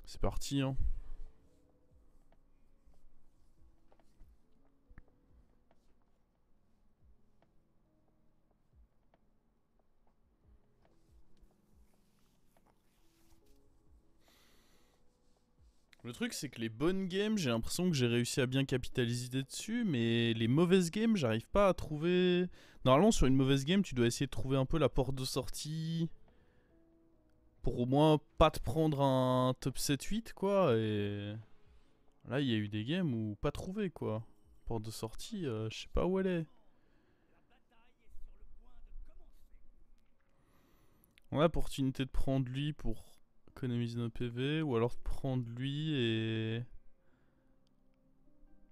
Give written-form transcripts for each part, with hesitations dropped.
C'est parti, hein. Le truc, c'est que les bonnes games, j'ai l'impression que j'ai réussi à bien capitaliser dessus, mais les mauvaises games, j'arrive pas à trouver. Normalement, sur une mauvaise game, tu dois essayer de trouver un peu la porte de sortie pour au moins pas te prendre un top 7-8, quoi. Et là, il y a eu des games où pas trouvé, quoi. Porte de sortie, je sais pas où elle est. On a l'opportunité de prendre lui pour économiser nos PV, ou alors de prendre lui et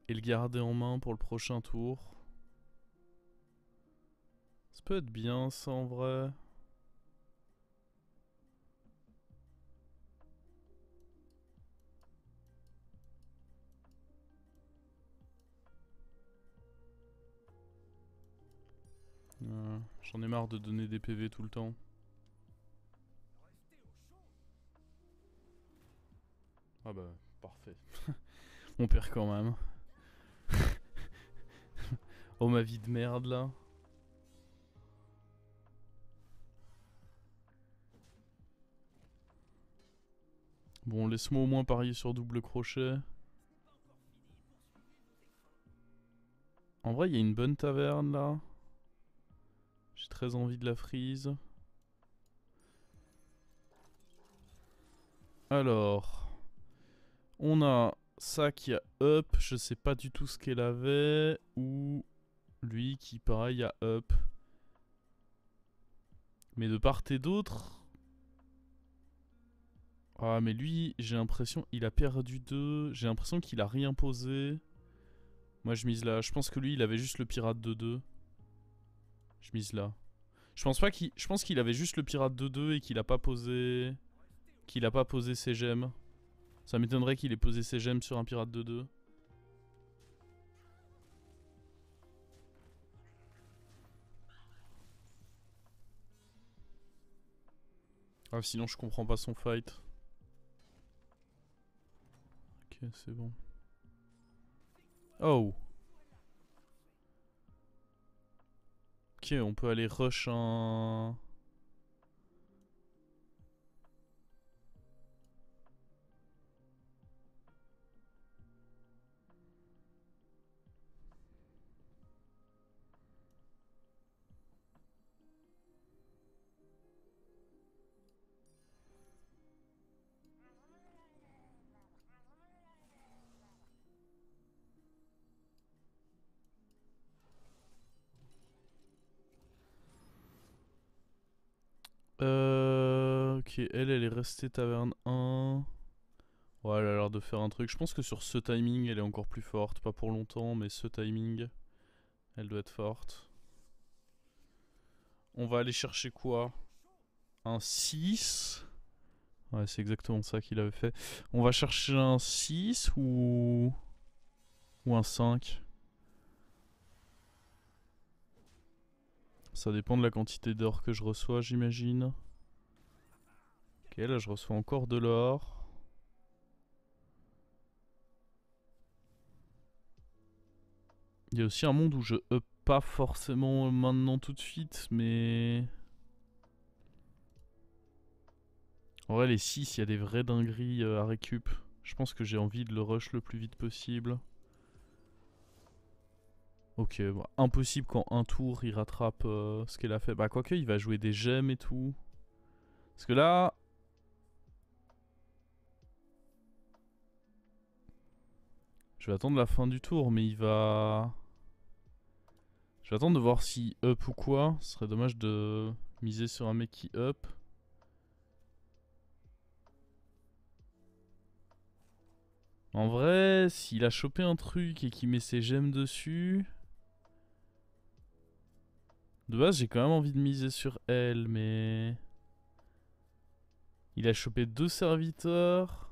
le garder en main pour le prochain tour. Ça peut être bien ça en vrai. J'en ai marre de donner des PV tout le temps. Ah bah parfait. On perd quand même. Oh ma vie de merde là. Bon, laisse-moi au moins parier sur double crochet. En vrai, il y a une bonne taverne là. J'ai très envie de la freeze. Alors, on a ça qui a up. Je sais pas du tout ce qu'elle avait. Ou lui qui, pareil, a up. Mais de part et d'autre. Ah, mais lui, j'ai l'impression il a perdu 2. J'ai l'impression qu'il a rien posé. Moi, je mise là. Je pense que lui, il avait juste le pirate de 2. Je mise là. Je pense pas qu'il. Je pense qu'il avait juste le pirate de 2 et qu'il a pas posé. Qu'il a pas posé ses gemmes. Ça m'étonnerait qu'il ait posé ses gemmes sur un pirate de 2. Ah, sinon, je comprends pas son fight. Ok, c'est bon. Oh. Ok, on peut aller rush un. Ok, elle est restée taverne 1. Ouais, elle a l'air de faire un truc. Je pense que sur ce timing, elle est encore plus forte. Pas pour longtemps, mais ce timing, elle doit être forte. On va aller chercher quoi? Un 6. Ouais, c'est exactement ça qu'il avait fait. On va chercher un 6 ou un 5. Ça dépend de la quantité d'or que je reçois, j'imagine. Ok, là je reçois encore de l'or. Il y a aussi un monde où je up pas forcément maintenant tout de suite, mais... En vrai, les 6, il y a des vraies dingueries à récup. Je pense que j'ai envie de le rush le plus vite possible. Ok, bon, impossible qu'en un tour il rattrape ce qu'elle a fait. Bah, quoique, il va jouer des gemmes et tout. Parce que là... Je vais attendre la fin du tour, mais il va... Je vais attendre de voir si up ou quoi. Ce serait dommage de miser sur un mec qui up. En vrai, s'il a chopé un truc et qu'il met ses gemmes dessus... De base, j'ai quand même envie de miser sur elle, mais... Il a chopé 2 serviteurs.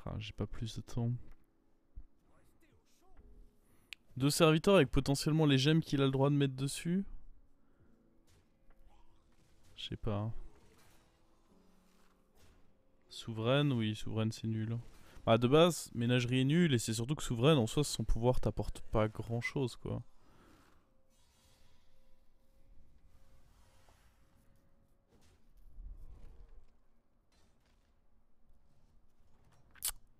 Ah, j'ai pas plus de temps. 2 serviteurs avec potentiellement les gemmes qu'il a le droit de mettre dessus. Je sais pas. Souveraine, oui, souveraine c'est nul. Bah de base, ménagerie est nul et c'est surtout que souveraine en soi son pouvoir t'apporte pas grand chose quoi.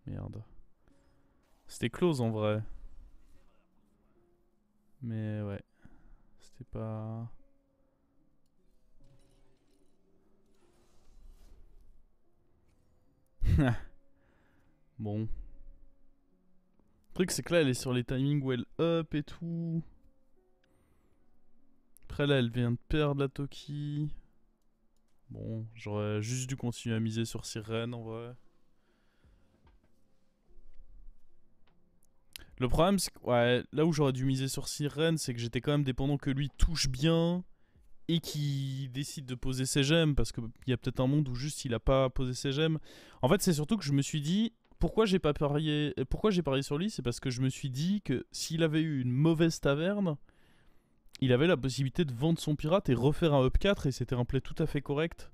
Merde. C'était close en vrai. Mais ouais. C'était pas... Bon. Le truc c'est que là elle est sur les timings où elle up et tout. Après là elle vient de perdre la Toki. Bon, j'aurais juste dû continuer à miser sur Sirène en vrai. Le problème c'est que ouais, là où j'aurais dû miser sur Sirène, c'est que j'étais quand même dépendant que lui touche bien et qu'il décide de poser ses gemmes parce qu'il y a peut-être un monde où juste il a pas posé ses gemmes. En fait, c'est surtout que je me suis dit pourquoi j'ai parié sur lui, c'est parce que je me suis dit que s'il avait eu une mauvaise taverne, il avait la possibilité de vendre son pirate et refaire un up 4 et c'était un play tout à fait correct.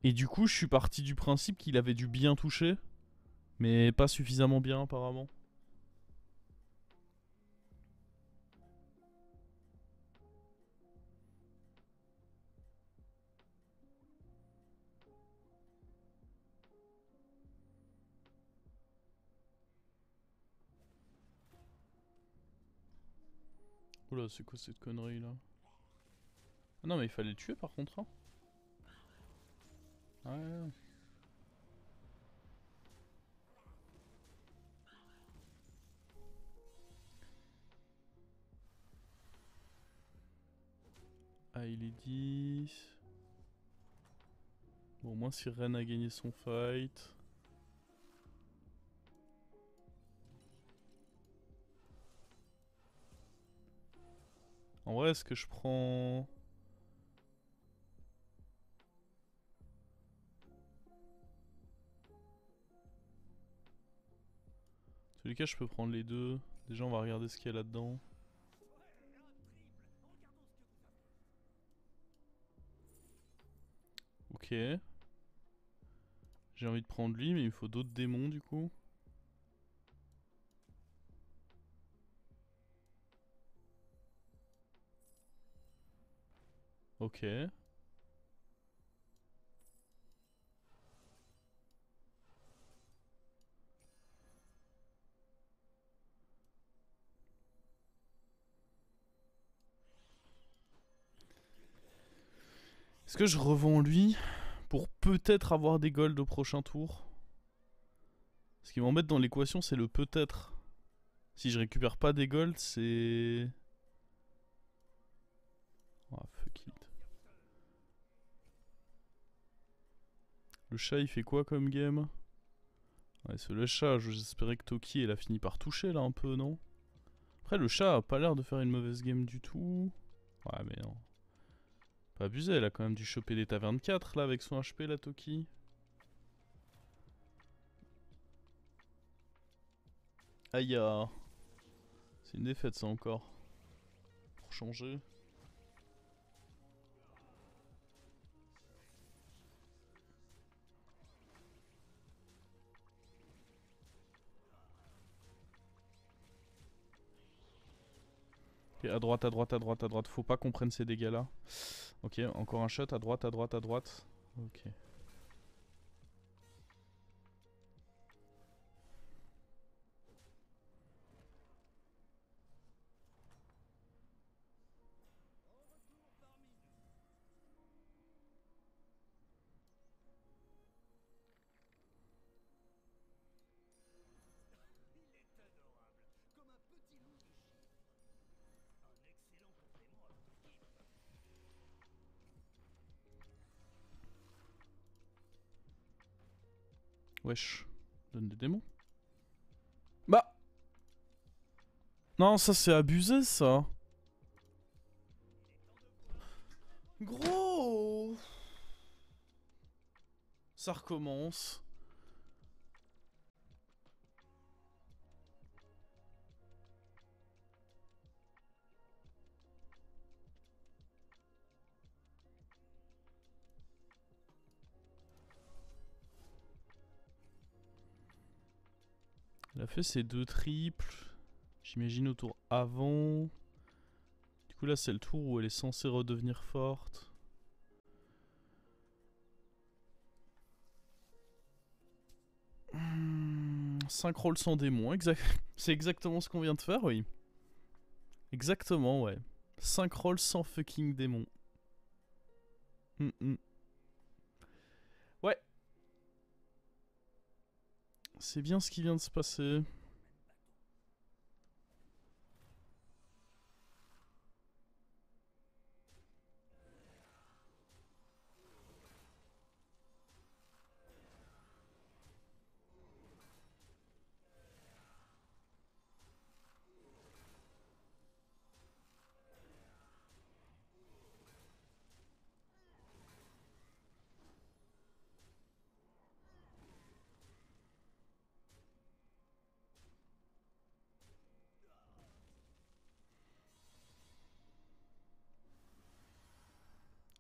Et du coup, je suis parti du principe qu'il avait dû bien toucher, mais pas suffisamment bien apparemment. Oula, c'est quoi cette connerie là? Ah non, mais il fallait le tuer par contre. Hein. Ouais. Ah, il est 10. Bon, au moins Sirène a gagné son fight. En vrai, est-ce que je prends... En tous les cas, je peux prendre les deux. Déjà, on va regarder ce qu'il y a là-dedans. Ok. J'ai envie de prendre lui, mais il me faut d'autres démons du coup. Ok. Est-ce que je revends lui pour peut-être avoir des golds au prochain tour? Ce qui m'embête dans l'équation, c'est le peut-être. Si je récupère pas des golds, c'est... Ah, fuck it. Le chat, il fait quoi comme game? Ouais, c'est le chat. J'espérais que Toki, elle a fini par toucher là un peu, non? Après, le chat a pas l'air de faire une mauvaise game du tout. Ouais, mais non. Pas abusé, elle a quand même dû choper des tavernes 4 là avec son HP, la Toki. Aïe, c'est une défaite ça encore. Pour changer. Ok, à droite, à droite, à droite, à droite. Faut pas qu'on prenne ces dégâts là. Ok, encore un shot à droite, à droite, à droite. Ok. Wesh. Donne des démons. Bah. Non, ça c'est abusé ça. Gros. Ça recommence. Elle a fait ses 2 triples. J'imagine au tour avant. Du coup là c'est le tour où elle est censée redevenir forte. Hmm, 5 rolls sans démon, c'est exactement ce qu'on vient de faire, oui. Exactement, ouais. 5 rolls sans fucking démon. Ouais. C'est bien ce qui vient de se passer.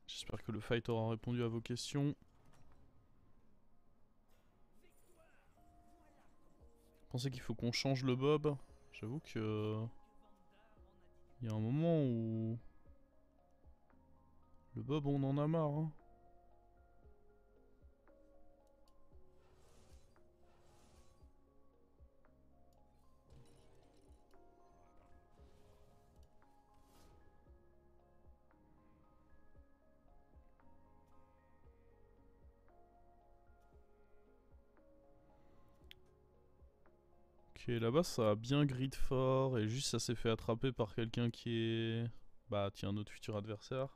J'espère que le fight aura répondu à vos questions. Pensez qu'il faut qu'on change le bob. J'avoue que... Il y a un moment où... Le bob on en a marre, hein. Ok, là-bas ça a bien grid fort et juste ça s'est fait attraper par quelqu'un qui est... Bah tiens, notre futur adversaire.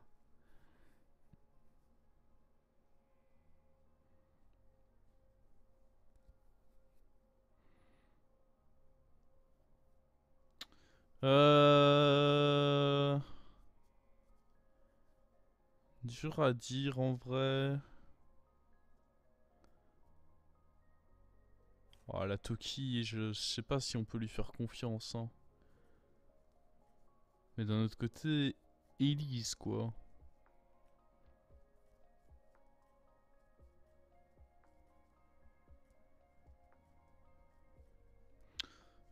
Dur à dire en vrai. Oh, la Toki, je sais pas si on peut lui faire confiance, hein. Mais d'un autre côté, Elise quoi.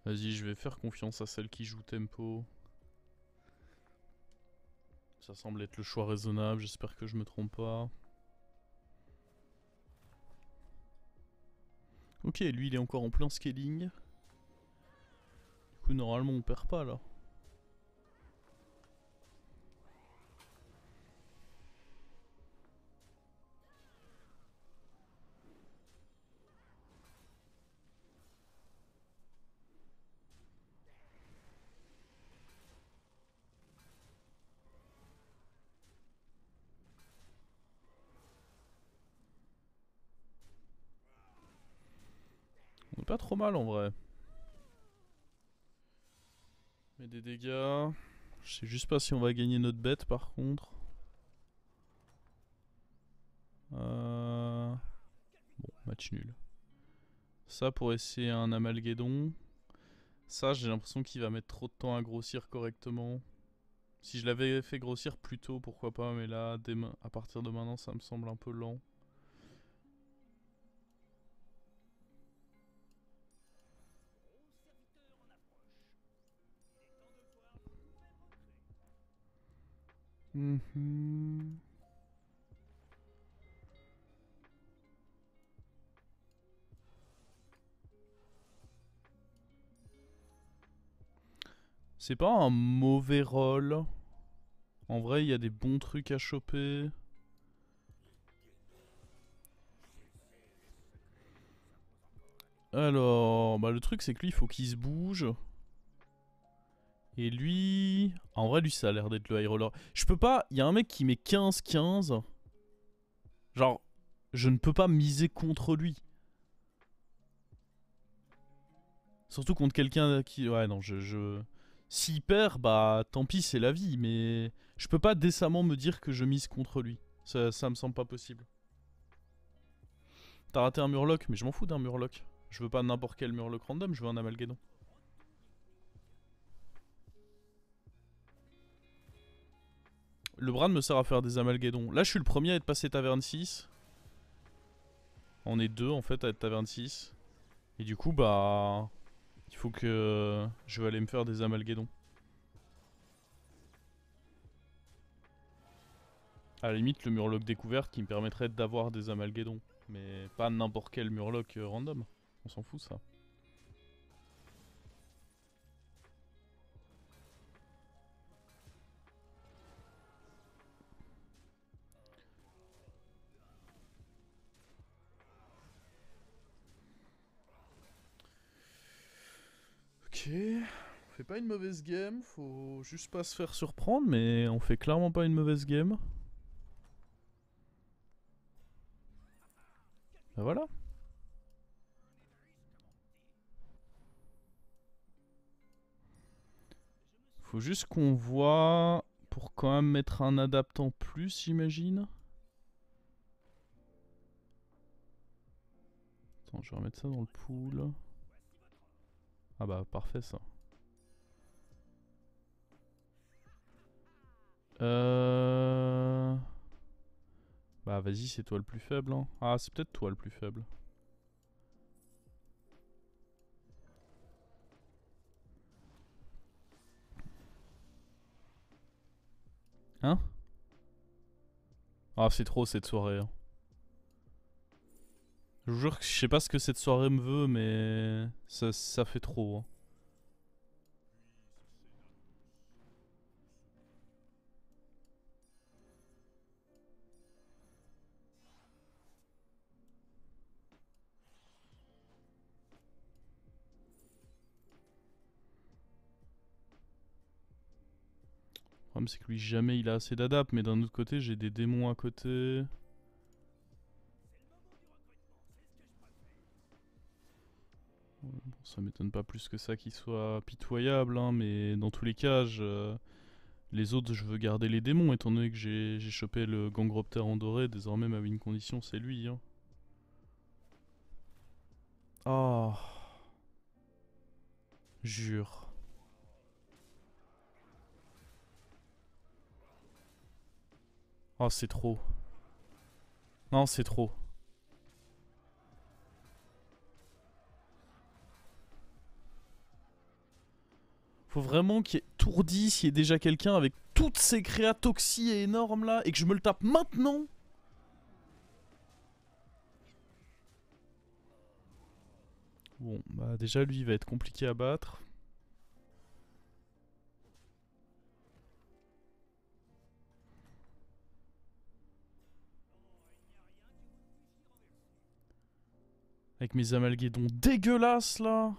Vas-y, je vais faire confiance à celle qui joue tempo. Ça semble être le choix raisonnable, j'espère que je me trompe pas. Ok, lui il est encore en plein scaling. Du coup normalement on perd pas là. On est pas trop mal en vrai. Mais des dégâts... Je sais juste pas si on va gagner notre bête par contre. Bon, match nul. Ça pour essayer un amalguédon. Ça j'ai l'impression qu'il va mettre trop de temps à grossir correctement. Si je l'avais fait grossir plus tôt pourquoi pas, mais là à partir de maintenant ça me semble un peu lent. C'est pas un mauvais rôle. En vrai, il y a des bons trucs à choper. Alors, bah le truc c'est que lui, il faut qu'il se bouge. Et lui... En vrai, lui, ça a l'air d'être le high roller. Je peux pas... Il y a un mec qui met 15-15. Genre, je ne peux pas miser contre lui. Surtout contre quelqu'un qui... Ouais, non, S'il perd, bah tant pis, c'est la vie. Mais je peux pas décemment me dire que je mise contre lui. Ça me semble pas possible. T'as raté un murloc, mais je m'en fous d'un murloc. Je veux pas n'importe quel murloc random, je veux un amalguédon. Le Bran me sert à faire des amalguédons. Là, je suis le premier à être passé taverne 6. On est deux en fait à être taverne 6. Et du coup, bah... Il faut que je vais aller me faire des amalguédons. À la limite, le murloc découverte qui me permettrait d'avoir des amalguédons. Mais pas n'importe quel murloc random. On s'en fout ça. Ok. On fait pas une mauvaise game. Faut juste pas se faire surprendre. Mais on fait clairement pas une mauvaise game. Bah voilà. Faut juste qu'on voit pour quand même mettre un adapt en plus, j'imagine. Attends, je vais remettre ça dans le pool. Ah bah parfait ça. Bah vas-y, c'est toi le plus faible. Hein. Ah, c'est peut-être toi le plus faible. Hein? Ah, c'est trop cette soirée. Hein. Je vous jure que je sais pas ce que cette soirée me veut, mais ça fait trop. Hein. Le problème, c'est que lui, jamais il a assez d'adapt, mais d'un autre côté, j'ai des démons à côté. Bon, ça m'étonne pas plus que ça qu'il soit pitoyable, hein, mais dans tous les cas, les autres, je veux garder les démons, étant donné que j'ai chopé le Gangroptère en doré. Désormais, ma win condition, c'est lui. Hein. Oh, jure. Oh, c'est trop. Non, c'est trop. Faut vraiment qu'il y ait tour 10, il y ait déjà quelqu'un avec toutes ces créas toxiques et énormes là, et que je me le tape maintenant. Bon, bah déjà lui il va être compliqué à battre. Avec mes amalguédons dégueulasses là.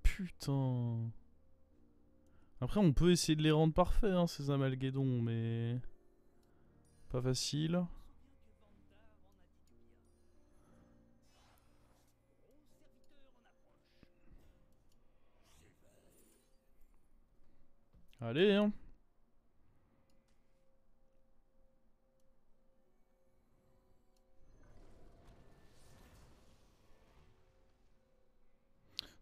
Putain. Après on peut essayer de les rendre parfaits hein, ces amalguédons, mais... Pas facile. Allez hein.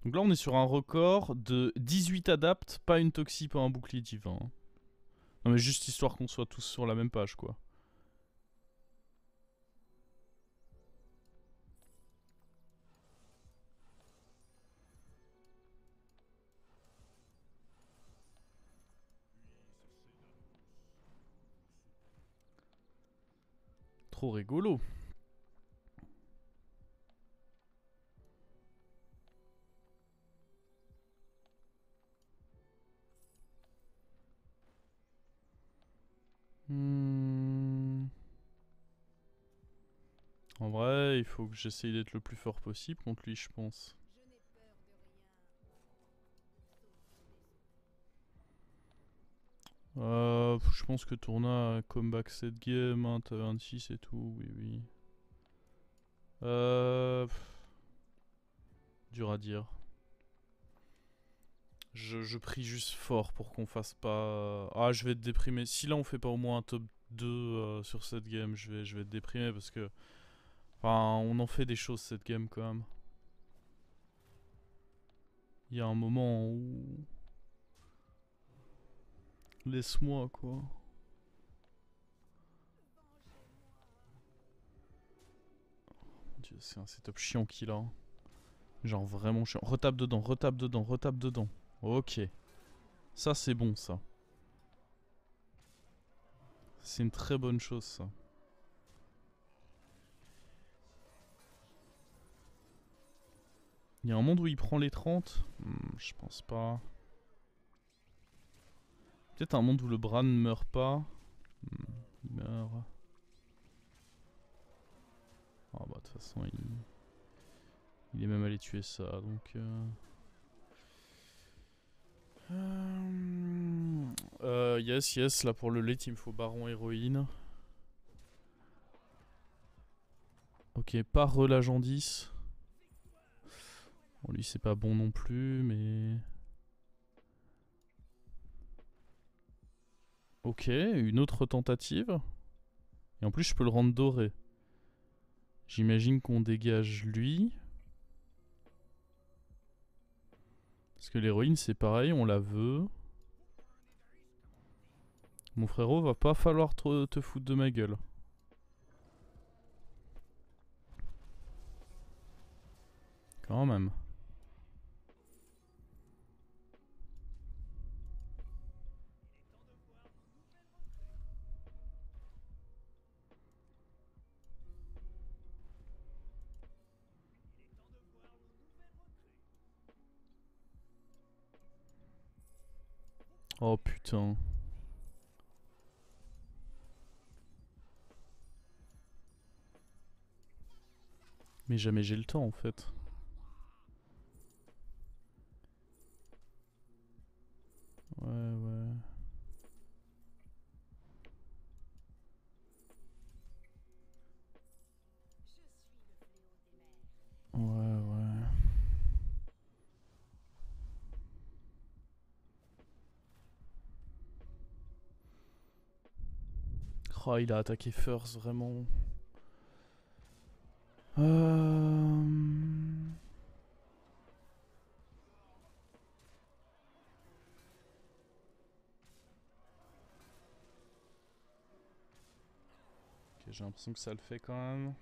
Donc là on est sur un record de 18 adaptes, pas une toxie, pas un bouclier divin. Hein. Non mais juste histoire qu'on soit tous sur la même page quoi. Trop rigolo. En vrai, il faut que j'essaye d'être le plus fort possible contre lui, je pense. Je pense que Tourna a comeback cette game, hein, t'as 26 et tout, oui, oui. Dur à dire. Je prie juste fort pour qu'on fasse pas... Ah, je vais être déprimé. Si là on fait pas au moins un top 2 sur cette game, je vais être déprimé parce que... Enfin, on en fait des choses cette game quand même. Il y a un moment où... Laisse-moi quoi. Mon Dieu, c'est un setup chiant qu'il a. Hein. Genre vraiment chiant. Retape dedans, retape dedans, retape dedans. Ok. Ça c'est bon ça. C'est une très bonne chose ça. Il y a un monde où il prend les 30 je pense pas. Peut-être un monde où le Bran ne meurt pas. Il meurt. Ah bah de toute façon il est même allé tuer ça donc... yes, yes, là pour le late il me faut Baron héroïne. Ok, pas relâchant 10. Bon, lui c'est pas bon non plus, mais... Ok, une autre tentative. Et en plus je peux le rendre doré. J'imagine qu'on dégage lui. Parce que l'héroïne c'est pareil, on la veut. Mon frérot, va pas falloir te foutre de ma gueule. Quand même. Oh putain. Mais jamais j'ai le temps en fait. Ouais, ouais. Ouais, ouais. Oh, il a attaqué first, vraiment. Ok, j'ai l'impression que ça le fait quand même.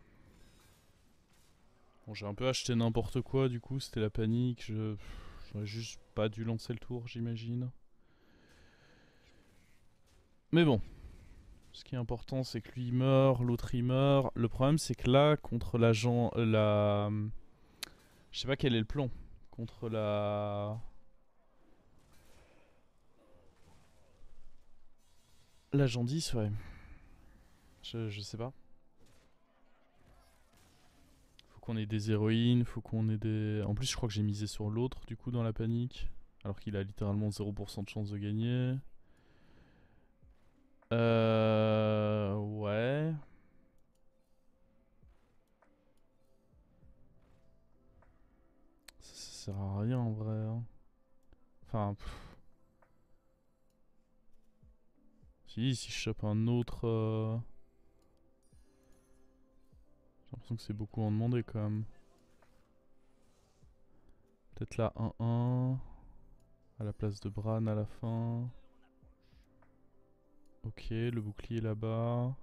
Bon, j'ai un peu acheté n'importe quoi, du coup, c'était la panique. J'aurais juste pas dû lancer le tour, j'imagine. Mais bon. Ce qui est important, c'est que lui il meurt, l'autre il meurt. Le problème, c'est que là, contre l'agent. Je sais pas quel est le plan. Contre la. L'agent 10, ouais. Je sais pas. Faut qu'on ait des héroïnes, faut qu'on ait des... En plus, je crois que j'ai misé sur l'autre, du coup, dans la panique. Alors qu'il a littéralement 0% de chance de gagner. Ouais. Ça sert à rien en vrai. Hein. Enfin, si je chope un autre... J'ai l'impression que c'est beaucoup en demander quand même. Peut-être là 1-1. À la place de Bran à la fin. Ok, le bouclier là-bas.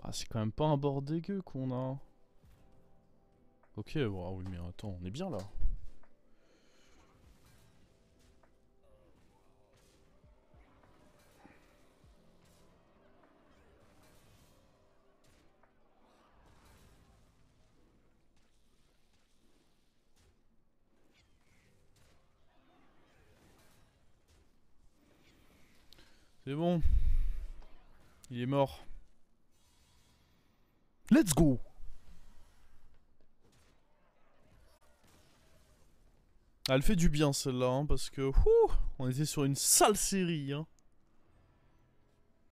Ah, c'est quand même pas un bord dégueu qu'on a. Ok, wow, oui, mais attends, on est bien là. C'est bon. Il est mort. Let's go. Ah, elle fait du bien celle-là, hein, parce que on était sur une sale série. Hein.